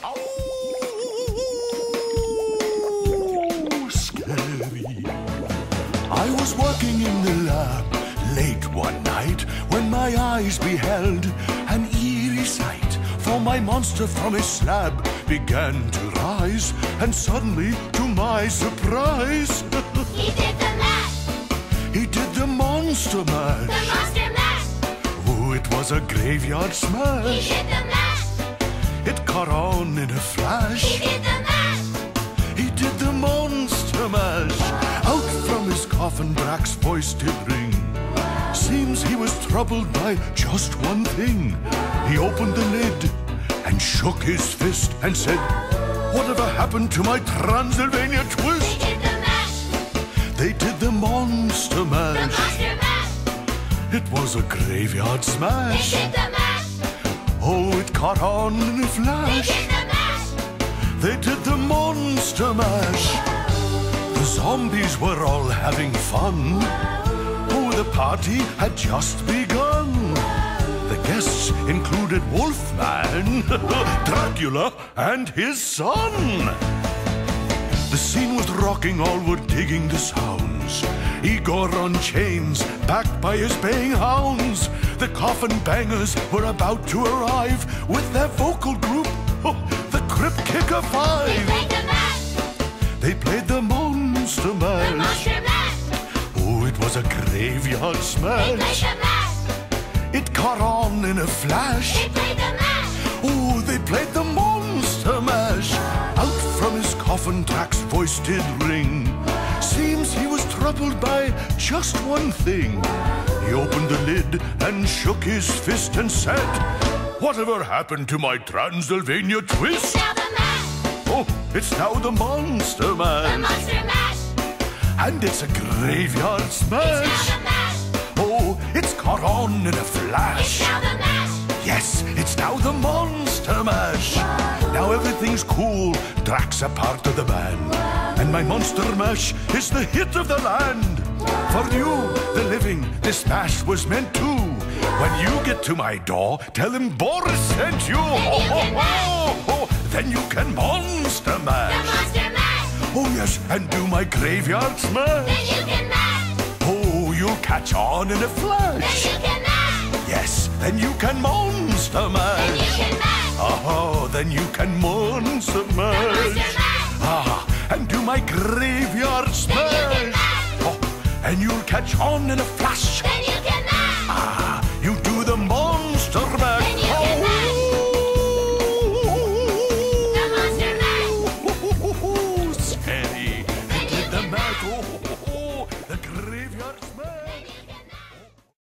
Oh, scary. I was working in the lab late one night when my eyes beheld an eerie sight. For my monster from his slab began to rise, and suddenly, to my surprise, he did the mash. He did the monster mash. The monster mash. Oh, it was a graveyard He smash. did the mash. It caught on in a flash. He did the mash. He did the monster mash. Out from his coffin Drax's voice did ring. Seems he was troubled by just one thing. He opened the lid and shook his fist and said, "Whatever happened to my Transylvania twist?" They did the mash. They did the monster The mash. monster mash. It was a graveyard They smash. did the mash. Oh, it caught on in a They flash. did the mash. They did the monster mash. The zombies were all having fun. Oh, the party had just begun. The guests included Wolfman, Dracula, and his son. The scene was rocking, all were digging the sounds. Igor on chains, backed by his baying hounds. The coffin bangers were about to arrive with their vocal group, the Crypt Kicker They Five. played the mash. They played the monster The mash. monster mash. Oh, it was a graveyard They played smash. the mash. It caught on in a flash. They played the mash. Oh, they played the monster mash. Out from his coffin Drax's voice did ring. Seems he was troubled by just one thing. He opened the lid and shook his fist and said, "Whatever happened to my Transylvania twist?" Now the mash. Oh, it's now the monster The mash. monster mash. And it's a graveyard It's now smash. the mash. Oh, it's caught on in a It's flash. now the mash. Yes, it's now the monster mash. Now everything's cool. Drax a part of the band. And my monster mash is the hit of the land. For you, the living, this mash was meant to. When you get to my door, tell him Boris sent you. Then you can monster The mash. monster mash. Oh yes, and do my graveyard smash. Then you can mash. Oh, you'll catch on in a Then flash. you can mash. Yes, then you can monster Then mash. you can mash. Oh, then you can monster The monster mash. mash. Ah, and do my graveyard Then you can smash. mash. Oh, and you'll catch on in a flash. Then you can mash. Ah, you do the monster mash. Then you can mash. The monster mash. Oh, scary. Did the mash. Oh, the graveyard smash.